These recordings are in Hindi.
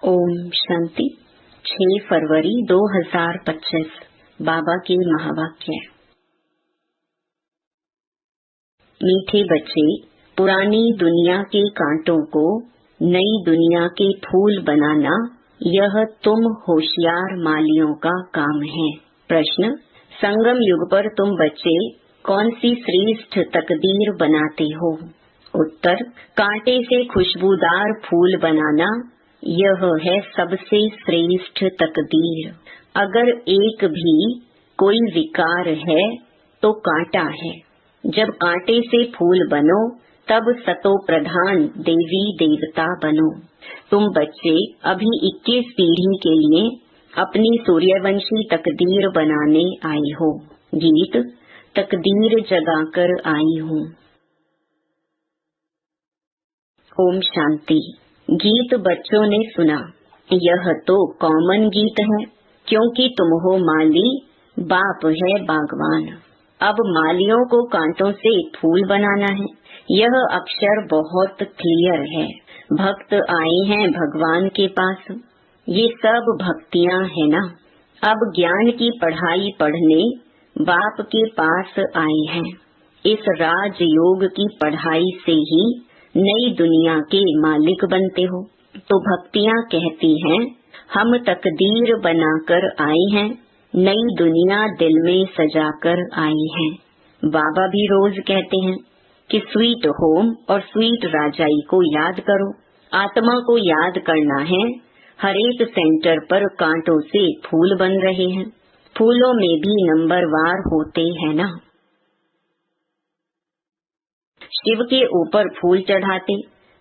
ओम शांति। 6 फरवरी 2025 बाबा के महावाक्य। मीठे बच्चे, पुरानी दुनिया के कांटों को नई दुनिया के फूल बनाना, यह तुम होशियार मालियों का काम है। प्रश्न: संगम युग पर तुम बच्चे कौन सी श्रेष्ठ तकदीर बनाते हो? उत्तर: कांटे से खुशबूदार फूल बनाना, यह है सबसे श्रेष्ठ तकदीर। अगर एक भी कोई विकार है तो कांटा है। जब कांटे से फूल बनो तब सतो प्रधान देवी देवता बनो। तुम बच्चे अभी 21 पीढ़ी के लिए अपनी सूर्यवंशी तकदीर बनाने आए हो। गीत: तकदीर जगाकर आई हूँ। ओम शांति। गीत बच्चों ने सुना। यह तो कॉमन गीत है, क्योंकि तुम हो माली, बाप है बागवान। अब मालियों को कांटों से फूल बनाना है। यह अक्षर बहुत क्लियर है। भक्त आए हैं भगवान के पास। ये सब भक्तियाँ है ना। अब ज्ञान की पढ़ाई पढ़ने बाप के पास आए हैं। इस राजयोग की पढ़ाई से ही नई दुनिया के मालिक बनते हो। तो भक्तियाँ कहती हैं, हम तकदीर बनाकर आए हैं, नई दुनिया दिल में सजाकर आए हैं। बाबा भी रोज कहते हैं कि स्वीट होम और स्वीट राजाई को याद करो। आत्मा को याद करना है। हर एक सेंटर पर कांटों से फूल बन रहे हैं। फूलों में भी नंबरवार होते हैं ना। शिव के ऊपर फूल चढ़ाते,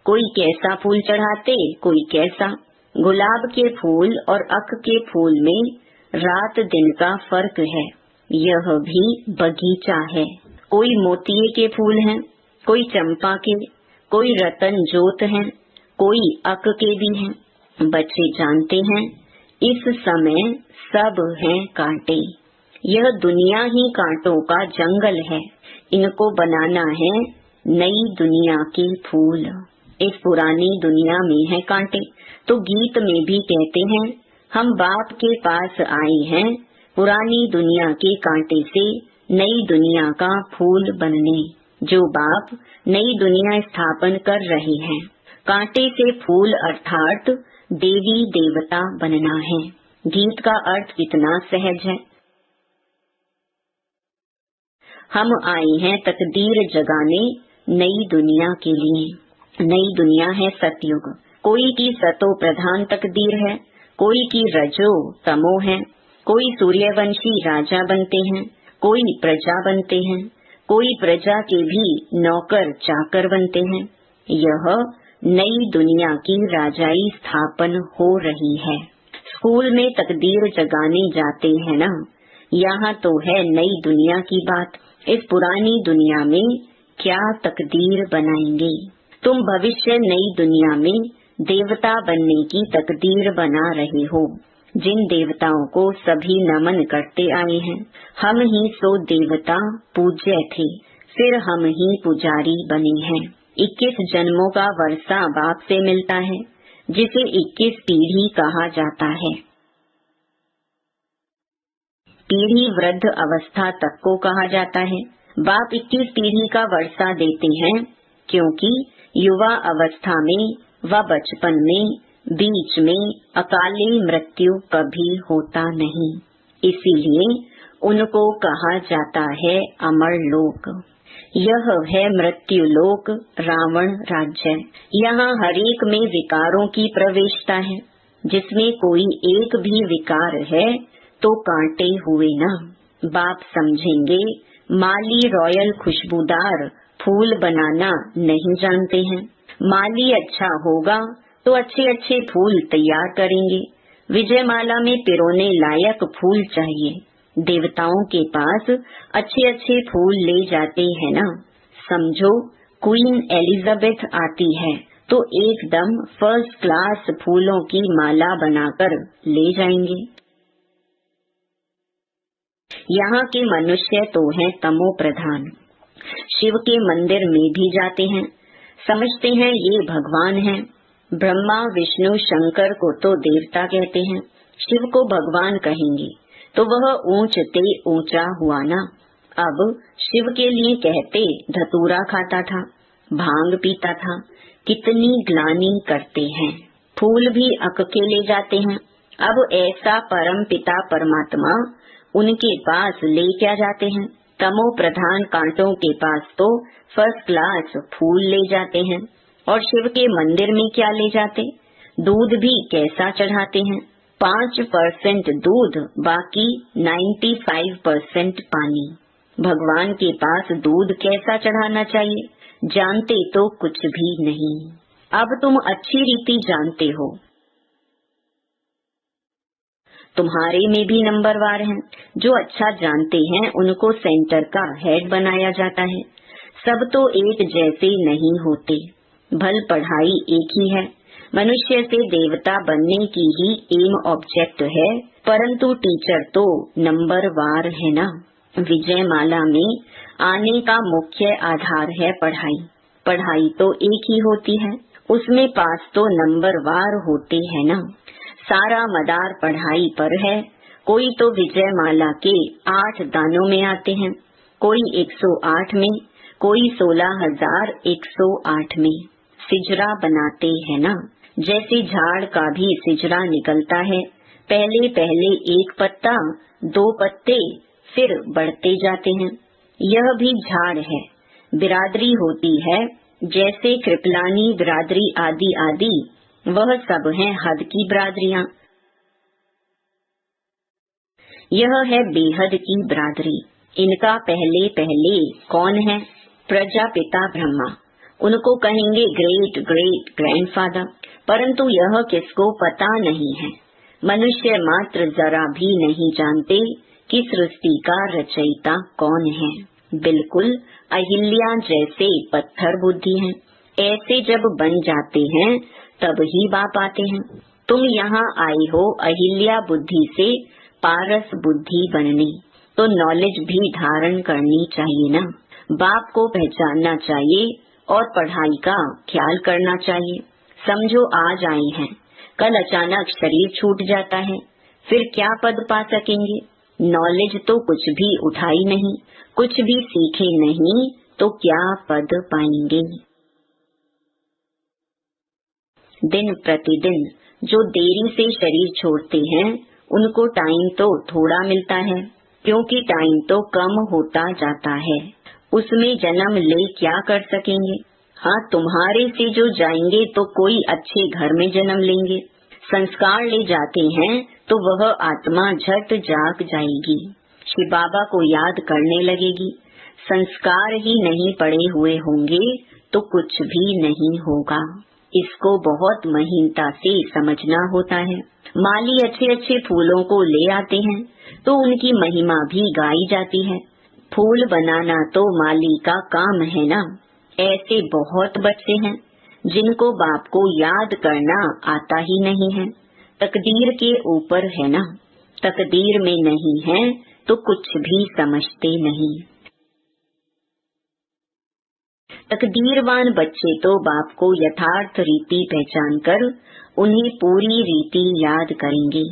कोई कैसा फूल चढ़ाते, कोई कैसा। गुलाब के फूल और अक के फूल में रात दिन का फर्क है। यह भी बगीचा है। कोई मोतिये के फूल हैं, कोई चंपा के, कोई रतन जोत हैं, कोई अक के भी हैं। बच्चे जानते हैं, इस समय सब हैं कांटे। यह दुनिया ही कांटों का जंगल है। इनको बनाना है नई दुनिया के फूल। इस पुरानी दुनिया में है कांटे। तो गीत में भी कहते हैं, हम बाप के पास आए हैं पुरानी दुनिया के कांटे से नई दुनिया का फूल बनने। जो बाप नई दुनिया स्थापन कर रहे हैं, कांटे से फूल अर्थात देवी देवता बनना है। गीत का अर्थ कितना सहज है। हम आए हैं तकदीर जगाने नई दुनिया के लिए। नई दुनिया है सतयुग। कोई की सतो प्रधान तकदीर है, कोई की रजो तमो है। कोई सूर्यवंशी राजा बनते हैं, कोई प्रजा बनते हैं, कोई प्रजा के भी नौकर चाकर बनते हैं। यह नई दुनिया की राजाई स्थापन हो रही है। स्कूल में तकदीर जगाने जाते हैं ना। यहाँ तो है नई दुनिया की बात। इस पुरानी दुनिया में क्या तकदीर बनाएंगे? तुम भविष्य नई दुनिया में देवता बनने की तकदीर बना रहे हो। जिन देवताओं को सभी नमन करते आए हैं, हम ही सो देवता पूज्य थे, फिर हम ही पुजारी बने हैं। 21 जन्मों का वर्षा बाप से मिलता है, जिसे 21 पीढ़ी कहा जाता है। पीढ़ी वृद्ध अवस्था तक को कहा जाता है। बाप 21 पीढ़ी का वर्षा देते हैं, क्योंकि युवा अवस्था में व बचपन में बीच में अकाली मृत्यु कभी होता नहीं। इसीलिए उनको कहा जाता है अमर लोक। यह है मृत्यु लोक, रावण राज्य। यहाँ हरेक में विकारों की प्रवेशता है। जिसमें कोई एक भी विकार है तो कांटे हुए ना। बाप समझेंगे, माली रॉयल खुशबूदार फूल बनाना नहीं जानते हैं। माली अच्छा होगा तो अच्छे अच्छे फूल तैयार करेंगे। विजयमाला में पिरोने लायक फूल चाहिए। देवताओं के पास अच्छे अच्छे फूल ले जाते हैं ना। समझो क्वीन एलिजाबेथ आती है तो एकदम फर्स्ट क्लास फूलों की माला बनाकर ले जाएंगे। यहाँ के मनुष्य तो हैं तमो प्रधान। शिव के मंदिर में भी जाते हैं, समझते हैं ये भगवान हैं। ब्रह्मा विष्णु शंकर को तो देवता कहते हैं, शिव को भगवान कहेंगे तो वह ऊंच ते ऊंचा हुआ ना। अब शिव के लिए कहते धतूरा खाता था, भांग पीता था, कितनी ग्लानि करते हैं, फूल भी अक के ले जाते हैं। अब ऐसा परम पिता परमात्मा उनके पास ले क्या जाते हैं? तमो प्रधान कांटों के पास तो फर्स्ट क्लास फूल ले जाते हैं, और शिव के मंदिर में क्या ले जाते? दूध भी कैसा चढ़ाते हैं? 5% दूध, बाकी 95% पानी। भगवान के पास दूध कैसा चढ़ाना चाहिए जानते तो कुछ भी नहीं। अब तुम अच्छी रीति जानते हो, तुम्हारे में भी नंबरवार हैं। जो अच्छा जानते हैं उनको सेंटर का हेड बनाया जाता है। सब तो एक जैसे नहीं होते। भल पढ़ाई एक ही है, मनुष्य से देवता बनने की ही एम ऑब्जेक्ट है, परंतु टीचर तो नंबरवार है ना। विजयमाला में आने का मुख्य आधार है पढ़ाई। पढ़ाई तो एक ही होती है, उसमें पास तो नंबरवार होते हैं ना। सारा मदार पढ़ाई पर है। कोई तो विजयमाला के 8 दानों में आते हैं, कोई 108 में, कोई 16,108 में। सिजरा बनाते हैं ना, जैसे झाड़ का भी सिजरा निकलता है। पहले पहले 1 पत्ता, 2 पत्ते, फिर बढ़ते जाते हैं। यह भी झाड़ है। बिरादरी होती है, जैसे कृपलानी बिरादरी आदि आदि, वह सब हैं हद की बिरादरियां। यह है बेहद की बिरादरी। इनका पहले पहले कौन है? प्रजापिता ब्रह्मा। उनको कहेंगे ग्रेट ग्रेट ग्रैंडफादर, परंतु यह किसको पता नहीं है। मनुष्य मात्र जरा भी नहीं जानते कि सृष्टि का रचयिता कौन है। बिल्कुल अहिल्या जैसे पत्थर बुद्धि हैं। ऐसे जब बन जाते हैं तब ही बाप आते हैं। तुम यहाँ आए हो अहिल्या बुद्धि से पारस बुद्धि बनने, तो नॉलेज भी धारण करनी चाहिए ना। बाप को पहचानना चाहिए और पढ़ाई का ख्याल करना चाहिए। समझो आज आए हैं, कल अचानक शरीर छूट जाता है, फिर क्या पद पा सकेंगे? नॉलेज तो कुछ भी उठाई नहीं, कुछ भी सीखे नहीं, तो क्या पद पाएंगे? दिन प्रतिदिन जो देरी से शरीर छोड़ते हैं उनको टाइम तो थोड़ा मिलता है, क्योंकि टाइम तो कम होता जाता है। उसमें जन्म ले क्या कर सकेंगे? हाँ, तुम्हारे से जो जाएंगे तो कोई अच्छे घर में जन्म लेंगे। संस्कार ले जाते हैं तो वह आत्मा झट जाग जाएगी, शिव बाबा को याद करने लगेगी। संस्कार ही नहीं पड़े हुए होंगे तो कुछ भी नहीं होगा। इसको बहुत महीनता से समझना होता है। माली अच्छे अच्छे फूलों को ले आते हैं तो उनकी महिमा भी गाई जाती है। फूल बनाना तो माली का काम है ना। ऐसे बहुत बच्चे हैं जिनको बाप को याद करना आता ही नहीं है। तकदीर के ऊपर है ना, तकदीर में नहीं है तो कुछ भी समझते नहीं। तकदीरवान बच्चे तो बाप को यथार्थ रीति पहचान कर उन्हें पूरी रीति याद करेंगे।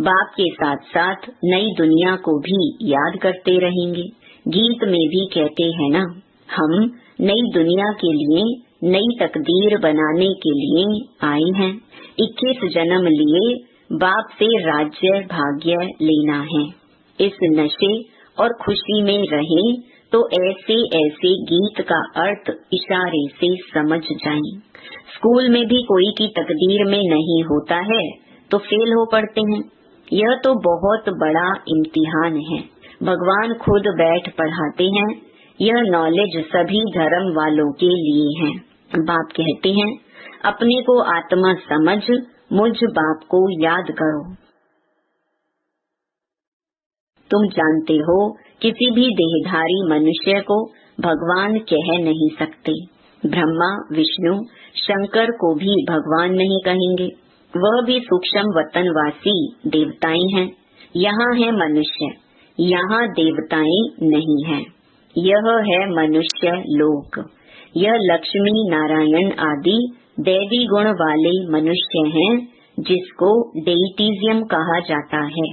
बाप के साथ साथ नई दुनिया को भी याद करते रहेंगे। गीत में भी कहते हैं ना, हम नई दुनिया के लिए नई तकदीर बनाने के लिए आए हैं। 21 जन्म लिए बाप से राज्य भाग्य लेना है। इस नशे और खुशी में रहें तो ऐसे ऐसे गीत का अर्थ इशारे से समझ जाएं। स्कूल में भी कोई की तकदीर में नहीं होता है तो फेल हो पड़ते हैं। यह तो बहुत बड़ा इम्तिहान है। भगवान खुद बैठ पढ़ाते हैं। यह नॉलेज सभी धर्म वालों के लिए है। बाप कहते हैं, अपने को आत्मा समझ मुझ बाप को याद करो। तुम जानते हो किसी भी देहधारी मनुष्य को भगवान कह नहीं सकते। ब्रह्मा विष्णु शंकर को भी भगवान नहीं कहेंगे। वह भी सूक्ष्म वतनवासी देवताएं हैं। यहाँ है मनुष्य, यहाँ देवताएं नहीं हैं। यह है मनुष्य लोक। यह लक्ष्मी नारायण आदि दैवी गुण वाले मनुष्य हैं, जिसको डेइटिज्म कहा जाता है।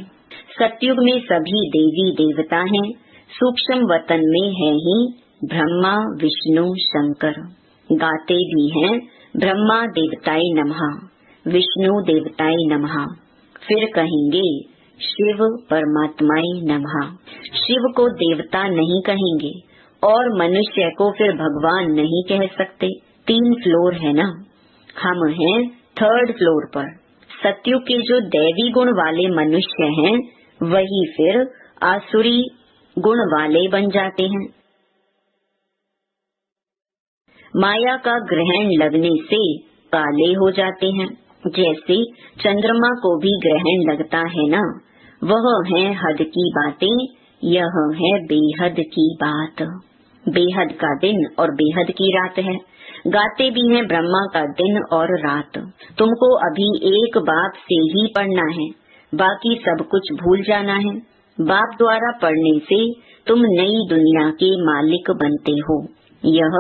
सतयुग में सभी देवी देवता हैं। सूक्ष्म वतन में है ही ब्रह्मा विष्णु शंकर। गाते भी हैं ब्रह्मा देवताय नमः, विष्णु देवताय नमः, फिर कहेंगे शिव परमात्माय नमः। शिव को देवता नहीं कहेंगे और मनुष्य को फिर भगवान नहीं कह सकते। 3 फ्लोर है ना, हम हैं 3rd फ्लोर पर। सतयुग के जो दैवी गुण वाले मनुष्य हैं वही फिर आसुरी गुण वाले बन जाते हैं। माया का ग्रहण लगने से काले हो जाते हैं। जैसे चंद्रमा को भी ग्रहण लगता है ना, वह है हद की बातें, यह है बेहद की बात। बेहद का दिन और बेहद की रात है। गाते भी हैं ब्रह्मा का दिन और रात। तुमको अभी एक बाप से ही पढ़ना है, बाकी सब कुछ भूल जाना है। बाप द्वारा पढ़ने से तुम नई दुनिया के मालिक बनते हो। यह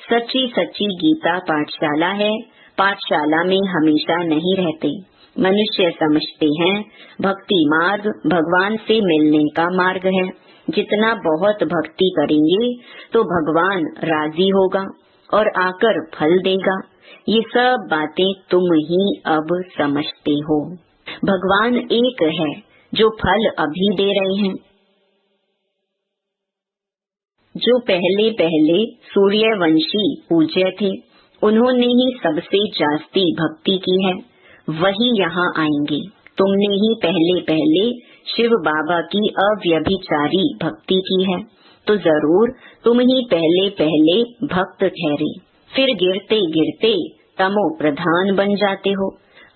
सच्ची सच्ची गीता पाठशाला है। पाठशाला में हमेशा नहीं रहते। मनुष्य समझते हैं भक्ति मार्ग भगवान से मिलने का मार्ग है। जितना बहुत भक्ति करेंगे तो भगवान राजी होगा और आकर फल देगा। ये सब बातें तुम ही अब समझते हो। भगवान एक है जो फल अभी दे रहे हैं। जो पहले पहले सूर्यवंशी पूज्य थे, उन्होंने ही सबसे जास्ती भक्ति की है, वही यहाँ आएंगे। तुमने ही पहले पहले शिव बाबा की अव्यभिचारी भक्ति की है, तो जरूर तुम ही पहले पहले भक्त ठहरे। फिर गिरते गिरते तमो प्रधान बन जाते हो।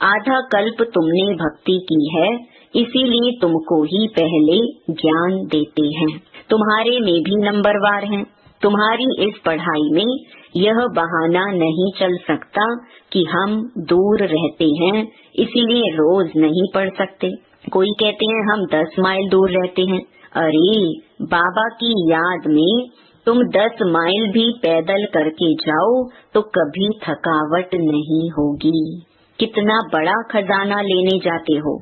आधा कल्प तुमने भक्ति की है, इसीलिए तुमको ही पहले ज्ञान देते हैं। तुम्हारे में भी नंबरवार हैं। तुम्हारी इस पढ़ाई में यह बहाना नहीं चल सकता कि हम दूर रहते हैं इसीलिए रोज नहीं पढ़ सकते। कोई कहते हैं हम 10 माइल दूर रहते हैं। अरे बाबा की याद में तुम 10 माइल भी पैदल करके जाओ तो कभी थकावट नहीं होगी। कितना बड़ा खजाना लेने जाते हो।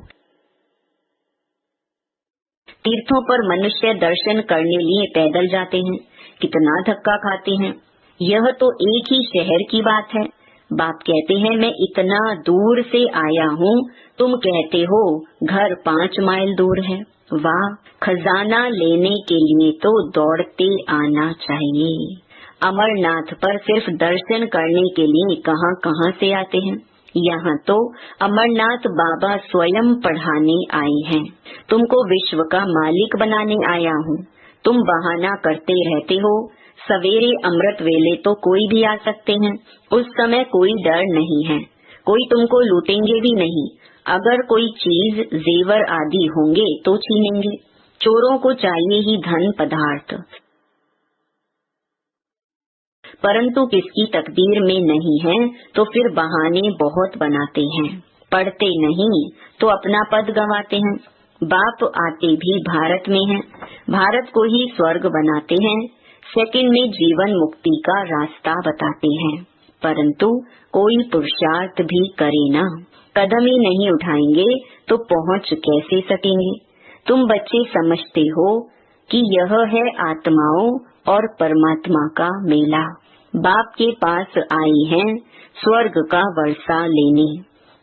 तीर्थों पर मनुष्य दर्शन करने लिए पैदल जाते हैं, कितना धक्का खाते हैं। यह तो एक ही शहर की बात है। बाप कहते हैं मैं इतना दूर से आया हूँ, तुम कहते हो घर 5 माइल दूर है। वाह, खजाना लेने के लिए तो दौड़ते आना चाहिए। अमरनाथ पर सिर्फ दर्शन करने के लिए कहाँ कहाँ से आते हैं। यहाँ तो अमरनाथ बाबा स्वयं पढ़ाने आए हैं। तुमको विश्व का मालिक बनाने आया हूँ। तुम बहाना करते रहते हो। सवेरे अमृत वेले तो कोई भी आ सकते हैं। उस समय कोई डर नहीं है, कोई तुमको लूटेंगे भी नहीं। अगर कोई चीज जेवर आदि होंगे तो छीनेंगे। चोरों को चाहिए ही धन पदार्थ, परंतु किसकी तकदीर में नहीं है तो फिर बहाने बहुत बनाते हैं। पढ़ते नहीं तो अपना पद गंवाते हैं। बाप आते भी भारत में हैं, भारत को ही स्वर्ग बनाते हैं। सेकंड में जीवन मुक्ति का रास्ता बताते हैं, परंतु कोई पुरुषार्थ भी करे ना, कदम ही नहीं उठाएंगे तो पहुँच कैसे सकेंगे। तुम बच्चे समझते हो कि यह है आत्माओं और परमात्मा का मेला। बाप के पास आए हैं स्वर्ग का वर्षा लेने।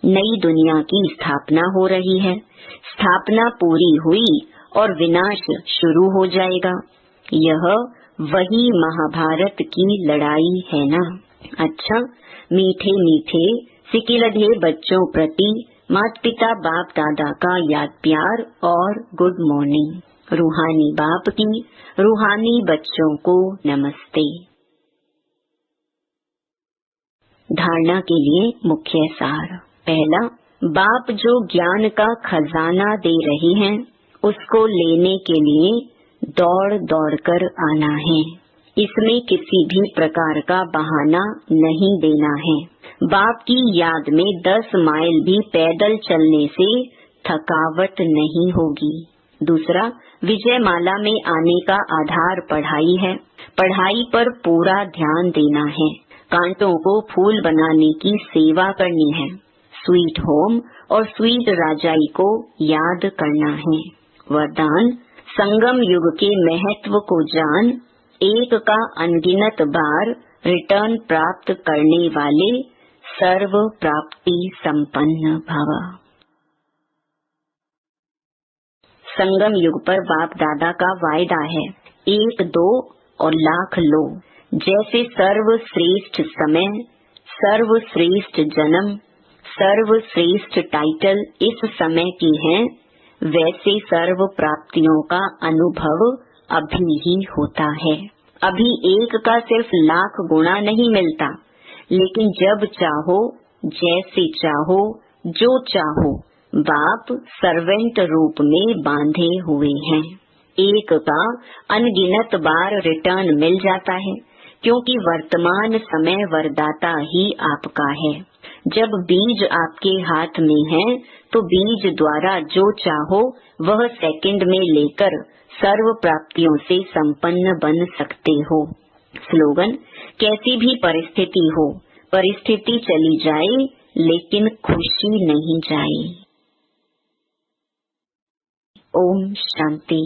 नई दुनिया की स्थापना हो रही है। स्थापना पूरी हुई और विनाश शुरू हो जाएगा। यह वही महाभारत की लड़ाई है ना। अच्छा, मीठे मीठे सिकिलधे बच्चों प्रति माता पिता बाप दादा का याद प्यार और गुड मॉर्निंग। रूहानी बाप की रूहानी बच्चों को नमस्ते। धारणा के लिए मुख्य सार। पहला, बाप जो ज्ञान का खजाना दे रहे हैं उसको लेने के लिए दौड़ दौड़ कर आना है। इसमें किसी भी प्रकार का बहाना नहीं देना है। बाप की याद में 10 माइल भी पैदल चलने से थकावट नहीं होगी। दूसरा, विजय माला में आने का आधार पढ़ाई है। पढ़ाई पर पूरा ध्यान देना है। कांटों को फूल बनाने की सेवा करनी है। स्वीट होम और स्वीट राजाई को याद करना है। वरदान, संगम युग के महत्व को जान, एक का अनगिनत बार रिटर्न प्राप्त करने वाले सर्व प्राप्ति संपन्न भव। संगम युग पर बाप दादा का वायदा है, 1 2 और लाख लो। जैसे सर्वश्रेष्ठ समय, सर्वश्रेष्ठ जन्म, सर्वश्रेष्ठ टाइटल इस समय की हैं, वैसे सर्व प्राप्तियों का अनुभव अभी ही होता है। अभी 1 का सिर्फ लाख गुना नहीं मिलता, लेकिन जब चाहो, जैसे चाहो, जो चाहो, बाप सर्वेंट रूप में बांधे हुए हैं। 1 का अनगिनत बार रिटर्न मिल जाता है, क्योंकि वर्तमान समय वरदाता ही आपका है। जब बीज आपके हाथ में है, तो बीज द्वारा जो चाहो वह सेकंड में लेकर सर्व प्राप्तियों से संपन्न बन सकते हो। स्लोगन, कैसी भी परिस्थिति हो, परिस्थिति चली जाए लेकिन खुशी नहीं जाए। ओम शांति।